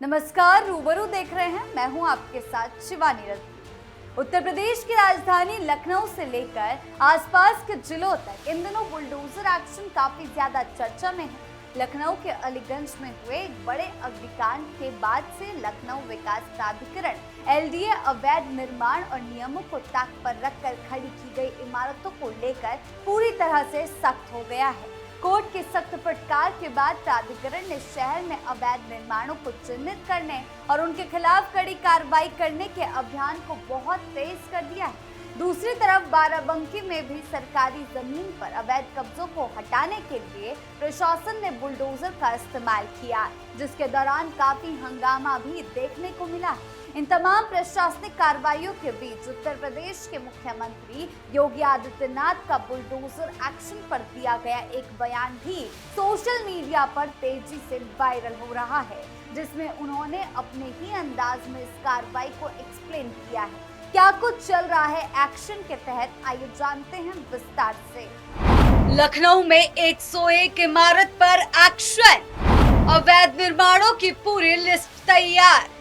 नमस्कार, रूबरू देख रहे हैं। मैं हूं आपके साथ शिवानी रजनी। उत्तर प्रदेश की राजधानी लखनऊ से लेकर आसपास के जिलों तक इन दिनों बुलडोजर एक्शन काफी ज्यादा चर्चा में है। लखनऊ के अलीगंज में हुए एक बड़े अग्निकांड के बाद से लखनऊ विकास प्राधिकरण एलडीए अवैध निर्माण और नियमों को ताक पर रखकर खड़ी की गई इमारतों को लेकर पूरी तरह से सख्त हो गया है। कोर्ट के सख्त फटकार के बाद प्राधिकरण ने शहर में अवैध निर्माणों को चिन्हित करने और उनके खिलाफ कड़ी कार्रवाई करने के अभियान को बहुत तेज कर दिया है। दूसरी तरफ बाराबंकी में भी सरकारी जमीन पर अवैध कब्जों को हटाने के लिए प्रशासन ने बुलडोजर का इस्तेमाल किया, जिसके दौरान काफी हंगामा भी देखने को मिला। इन तमाम प्रशासनिक कार्रवाइयों के बीच उत्तर प्रदेश के मुख्यमंत्री योगी आदित्यनाथ का बुलडोजर एक्शन पर दिया गया एक बयान भी सोशल मीडिया पर तेजी से वायरल हो रहा है, जिसमें उन्होंने अपने ही अंदाज में इस कार्रवाई को एक्सप्लेन किया है। क्या कुछ चल रहा है एक्शन के तहत, आइए जानते हैं विस्तार से। लखनऊ में 101 इमारत पर एक्शन, अवैध निर्माणों की पूरी लिस्ट तैयार।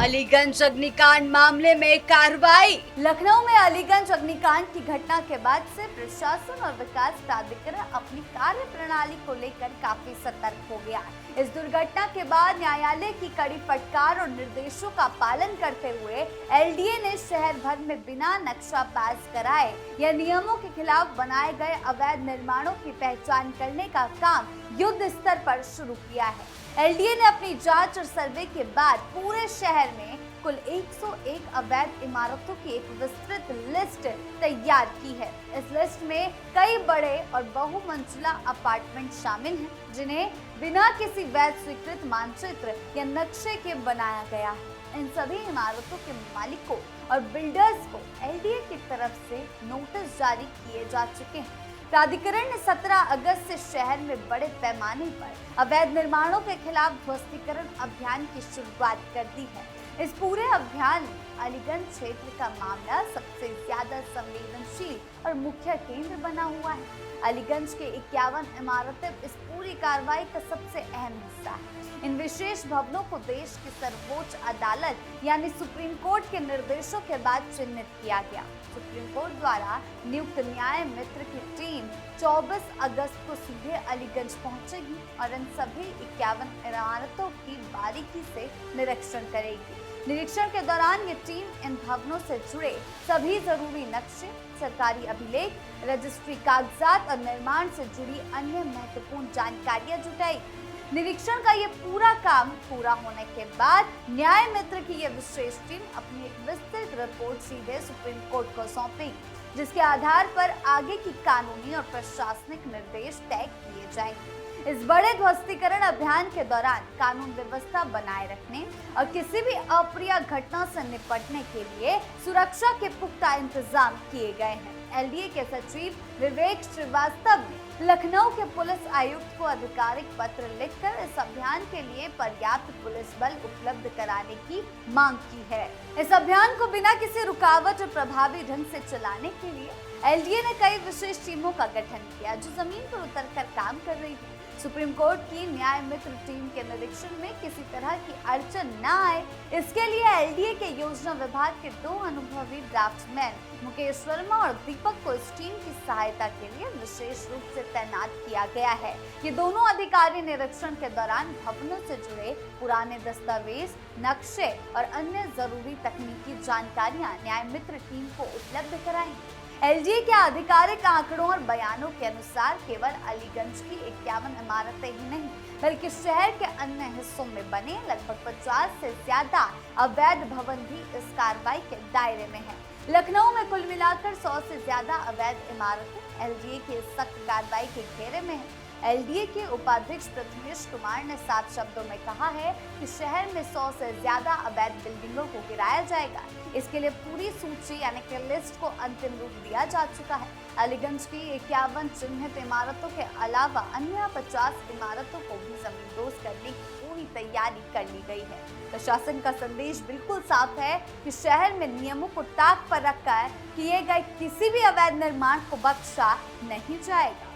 अलीगंज अग्निकांड मामले में कार्रवाई। लखनऊ में अलीगंज अग्निकांड की घटना के बाद से प्रशासन और विकास प्राधिकरण अपनी कार्य प्रणाली को लेकर काफी सतर्क हो गया। इस दुर्घटना के बाद न्यायालय की कड़ी फटकार और निर्देशों का पालन करते हुए एलडीए ने शहर भर में बिना नक्शा पास कराए या नियमों के खिलाफ बनाए गए अवैध निर्माणों की पहचान करने का काम युद्ध स्तर पर शुरू किया है। एलडीए ने अपनी जांच और सर्वे के बाद पूरे शहर में कुल 101 अवैध इमारतों की एक विस्तृत लिस्ट तैयार की है। इस लिस्ट में कई बड़े और बहुमंजिला अपार्टमेंट शामिल हैं, जिन्हें बिना किसी वैध स्वीकृत मानचित्र या नक्शे के बनाया गया है। इन सभी इमारतों के मालिकों और बिल्डर्स को एलडीए की तरफ से नोटिस जारी किए जा चुके हैं। प्राधिकरण ने 17 अगस्त से शहर में बड़े पैमाने पर अवैध निर्माणों के खिलाफ ध्वस्तीकरण अभियान की शुरुआत कर दी है। इस पूरे अभियान में अलीगंज क्षेत्र का मामला सबसे ज्यादा संवेदनशील और मुख्य केंद्र बना हुआ है। अलीगंज के 51 इमारतें इस पूरी कार्रवाई का सबसे अहम हिस्सा है। इन विशेष भवनों को देश की सर्वोच्च अदालत यानी सुप्रीम कोर्ट के निर्देशों के बाद चिन्हित किया गया। सुप्रीम कोर्ट द्वारा नियुक्त न्याय मित्र की टीम 24 अगस्त को सीधे अलीगंज पहुंचेगी और इन सभी 51 इमारतों की बारीकी से निरीक्षण करेगी। निरीक्षण के दौरान ये टीम इन भवनों से जुड़े सभी जरूरी नक्शे, सरकारी अभिलेख, रजिस्ट्री कागजात और निर्माण से जुड़ी अन्य महत्वपूर्ण जानकारियां जुटाएगी। निरीक्षण का ये पूरा काम पूरा होने के बाद न्याय मित्र की ये विशेष टीम अपनी एक विस्तृत रिपोर्ट सीधे सुप्रीम कोर्ट को सौंपेगी, जिसके आधार पर आगे की कानूनी और प्रशासनिक निर्देश तय किए जाएंगे। इस बड़े ध्वस्तीकरण अभियान के दौरान कानून व्यवस्था बनाए रखने और किसी भी अप्रिय घटना से निपटने के लिए सुरक्षा के पुख्ता इंतजाम किए गए हैं। एलडीए के सचिव विवेक श्रीवास्तव ने लखनऊ के पुलिस आयुक्त को आधिकारिक पत्र लिखकर इस अभियान के लिए पर्याप्त पुलिस बल उपलब्ध कराने की मांग की है। इस अभियान को बिना किसी रुकावट और प्रभावी ढंग से चलाने के लिए एलडीए ने कई विशेष टीमों का गठन किया, जो जमीन पर उतरकर काम कर रही है। सुप्रीम कोर्ट की न्याय मित्र टीम के निरीक्षण में किसी तरह की अड़चन न आए, इसके लिए एलडीए के योजना विभाग के 2 अनुभवी ड्राफ्टमैन मुकेश वर्मा और दीपक को इस टीम की सहायता के लिए विशेष रूप से तैनात किया गया है। ये दोनों अधिकारी निरीक्षण के दौरान भवनों से जुड़े पुराने दस्तावेज, नक्शे और अन्य जरूरी तकनीकी जानकारियां न्याय मित्र टीम को उपलब्ध कराएंगे। एलडीए के आधिकारिक आंकड़ों और बयानों के अनुसार केवल अलीगंज की 51 इमारतें ही नहीं, बल्कि शहर के अन्य हिस्सों में बने लगभग 50 से ज्यादा अवैध भवन भी इस कार्रवाई के दायरे में हैं। लखनऊ में कुल मिलाकर 100 से ज्यादा अवैध इमारतें एलडीए की इस सख्त कार्रवाई के घेरे में हैं। एलडीए के उपाध्यक्ष प्रथमेश कुमार ने साफ शब्दों में कहा है कि शहर में 100 से ज्यादा अवैध बिल्डिंगों को गिराया जाएगा। इसके लिए पूरी सूची यानी कि लिस्ट को अंतिम रूप दिया जा चुका है। अलीगंज की 51 चिन्हित इमारतों के अलावा अन्य 50 इमारतों को भी जमींदोज करने की पूरी तैयारी कर ली गई है। प्रशासन का संदेश बिल्कुल साफ है कि शहर में नियमों को ताक पर रखकर किए गए किसी भी अवैध निर्माण को बख्शा नहीं जाएगा।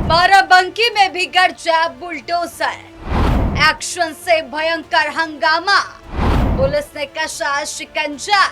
बाराबंकी में भी गरजा बुलडोजर। एक्शन से भयंकर हंगामा, पुलिस ने कसा शिकंजा।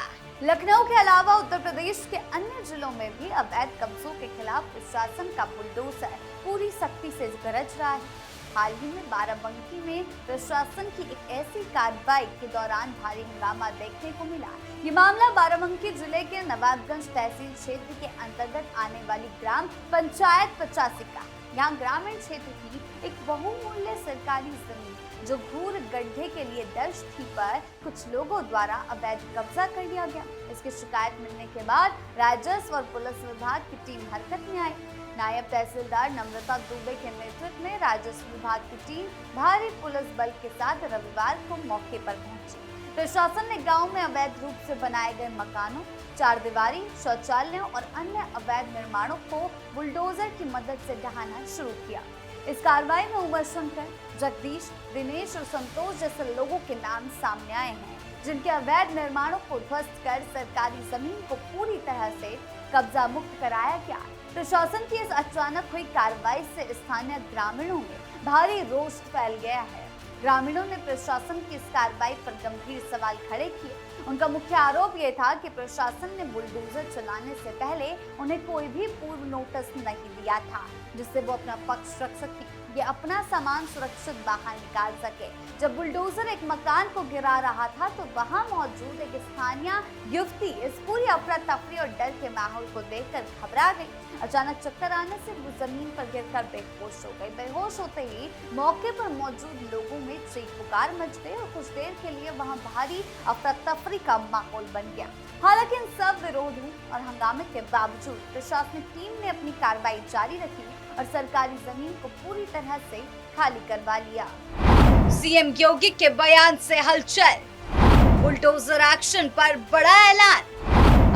लखनऊ के अलावा उत्तर प्रदेश के अन्य जिलों में भी अवैध कब्जों के खिलाफ प्रशासन का बुलडोजर पूरी सख्ती से गरज रहा है। हाल ही में बाराबंकी में प्रशासन की एक ऐसी कार्रवाई के दौरान भारी हंगामा देखने को मिला। ये मामला बाराबंकी जिले के नवाबगंज तहसील क्षेत्र के अंतर्गत आने वाली ग्राम पंचायत 85 का। यहाँ ग्रामीण क्षेत्र की एक बहुमूल्य सरकारी जमीन जो घूर गड्ढे के लिए दर्ज थी पर कुछ लोगों द्वारा अवैध कब्जा कर लिया गया। इसकी शिकायत मिलने के बाद राजस्व और पुलिस विभाग की टीम हरकत में आई। नायब तहसीलदार नम्रता दुबे के नेतृत्व में राजस्व विभाग की टीम भारी पुलिस बल के साथ रविवार को मौके पर पहुंची। प्रशासन ने गांव में अवैध रूप से बनाए गए मकानों, चारदीवारी, शौचालयों और अन्य अवैध निर्माणों को बुलडोजर की मदद से ढहाना शुरू किया। इस कार्रवाई में उमर शंकर, जगदीश, दिनेश और संतोष जैसे लोगों के नाम सामने आए हैं, जिनके अवैध निर्माणों को ध्वस्त कर सरकारी जमीन को पूरी तरह से कब्जा मुक्त कराया गया। प्रशासन की इस अचानक हुई कार्रवाई से स्थानीय ग्रामीणों में भारी रोष फैल गया है। ग्रामीणों ने प्रशासन की इस कार्रवाई पर गंभीर सवाल खड़े किए। उनका मुख्य आरोप ये था कि प्रशासन ने बुलडोजर चलाने से पहले उन्हें कोई भी पूर्व नोटिस नहीं दिया था, जिससे वो अपना पक्ष रख सके, ये अपना सामान सुरक्षित बाहर निकाल सके। जब बुलडोजर एक मकान को गिरा रहा था तो वहां मौजूद एक स्थानीय युवती इस पूरी अफरा तफरी और डर के माहौल को देखकर घबरा गई। अचानक चक्कर आने से वो जमीन पर गिरकर बेहोश हो गई। बेहोश होते ही मौके पर मौजूद लोगों में चीख पुकार मच गई और कुछ देर के लिए वहां भारी अफरा तफरी का माहौल बन गया। हालांकि इन सब विरोधों और हंगामे के बावजूद प्रशासनिक टीम ने अपनी कार्रवाई जारी रखी और सरकारी जमीन को पूरी तरह से खाली करवा लिया। सीएम योगी के बयान से हलचल, बुलडोजर एक्शन पर बड़ा ऐलान,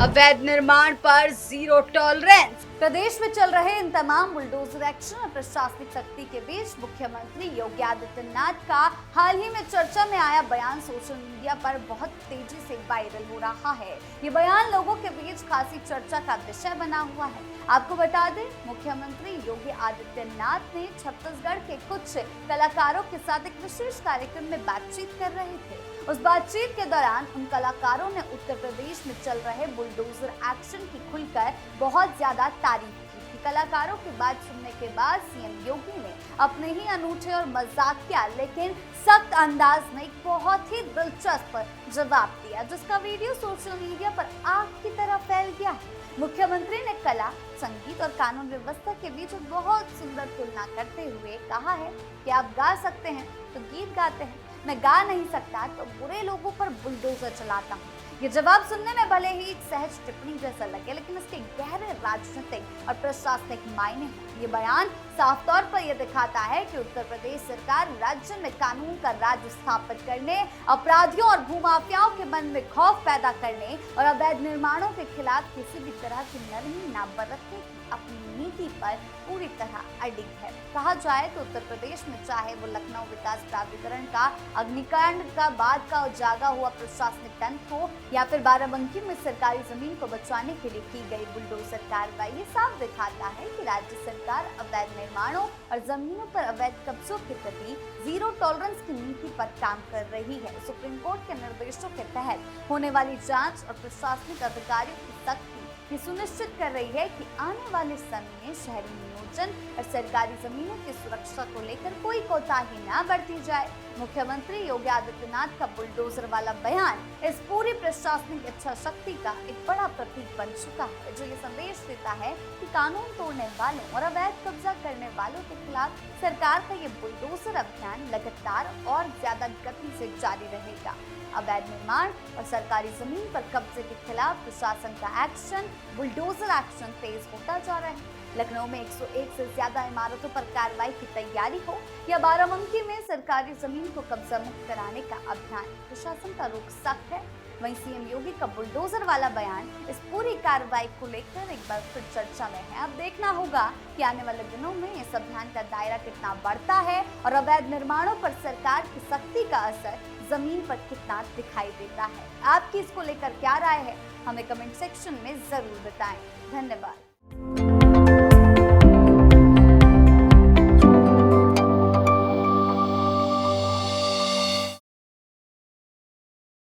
अवैध निर्माण पर जीरो टॉलरेंस। प्रदेश में चल रहे इन तमाम बुलडोजर एक्शन और प्रशासनिक सख्ती के बीच मुख्यमंत्री योगी आदित्यनाथ का हाल ही में चर्चा में आया बयान सोशल मीडिया पर बहुत तेजी से वायरल हो रहा है। ये बयान लोगों के बीच खासी चर्चा का विषय बना हुआ है। आपको बता दें, मुख्यमंत्री योगी आदित्यनाथ ने छत्तीसगढ़ के कुछ कलाकारों के साथ एक विशेष कार्यक्रम में बातचीत कर रहे थे। उस बातचीत के दौरान उन कलाकारों ने उत्तर प्रदेश में चल रहे बुलडोजर एक्शन की खुलकर बहुत ज्यादा तारीफ की थी। कलाकारों की बात सुनने के बाद सीएम योगी ने अपने ही अनूठे और मजाकिया लेकिन सख्त अंदाज में एक बहुत ही दिलचस्प जवाब दिया, जिसका वीडियो सोशल मीडिया पर आग की तरह फैल गया है। मुख्यमंत्री ने कला, संगीत और कानून व्यवस्था के बीच एक बहुत सुंदर तुलना करते हुए कहा है कि आप गा सकते हैं तो गीत गाते हैं, मैं गा नहीं सकता तो बुरे लोगों पर बुलडोजर चलाता हूँ। ये जवाब सुनने में भले ही एक सहज टिप्पणी जैसा लगे, लेकिन इसके गहरे राजनीतिक और प्रशासनिक मायने हैं। ये बयान साफ तौर पर यह दिखाता है कि उत्तर प्रदेश सरकार राज्य में कानून का राज स्थापित करने, अपराधियों और भूमाफियाओं के मन में खौफ पैदा करने और अवैध निर्माणों के खिलाफ किसी भी तरह की नरमी न बरतने की अपनी नीति पर पूरी तरह अडिग है। कहा जाए तो उत्तर प्रदेश में चाहे वो लखनऊ विकास प्राधिकरण का अग्निकांड का बाद का उजागा हुआ प्रशासनिक तंत्र हो या फिर बाराबंकी में सरकारी जमीन को बचाने के लिए की गई बुलडोजर कार्रवाई, ये साफ दिखाता है कि राज्य सरकार अवैध निर्माणों और जमीनों पर अवैध कब्जों के प्रति जीरो टॉलरेंस की नीति पर काम कर रही है। सुप्रीम कोर्ट के निर्देशों के तहत होने वाली जांच और प्रशासनिक अधिकारियों की सख्ती ये सुनिश्चित कर रही है कि आने वाले समय में शहरी नियोजन और सरकारी जमीनों की सुरक्षा को लेकर कोई कोताही न बरती जाए। मुख्यमंत्री योगी आदित्यनाथ का बुलडोजर वाला बयान इस पूरी प्रशासनिक इच्छा शक्ति का एक बड़ा प्रतीक बन चुका है, जो ये संदेश देता है कि कानून तोड़ने वालों और अवैध कब्जा करने वालों के खिलाफ सरकार का ये बुलडोजर अभियान लगातार और ज्यादा गति से जारी रहेगा। अवैध निर्माण और सरकारी जमीन पर कब्जे के खिलाफ प्रशासन का एक्शन, बुलडोजर एक्शन तेज होता जा रहा है। लखनऊ में 101 से ज्यादा इमारतों पर कार्रवाई की तैयारी हो या बाराबंकी में सरकारी जमीन को कब्जा मुक्त कराने का अभियान, प्रशासन का रुख सख्त है। वहीं सीएम योगी का बुलडोजर वाला बयान इस पूरी कार्रवाई को लेकर एक बार फिर चर्चा में है। अब देखना होगा कि आने वाले दिनों में इस अभियान का दायरा कितना बढ़ता है और अवैध निर्माणों पर सरकार की सख्ती का असर जमीन पर कितना दिखाई देता है। आपकी इसको लेकर क्या राय है, हमें कमेंट सेक्शन में जरूर बताएं। धन्यवाद।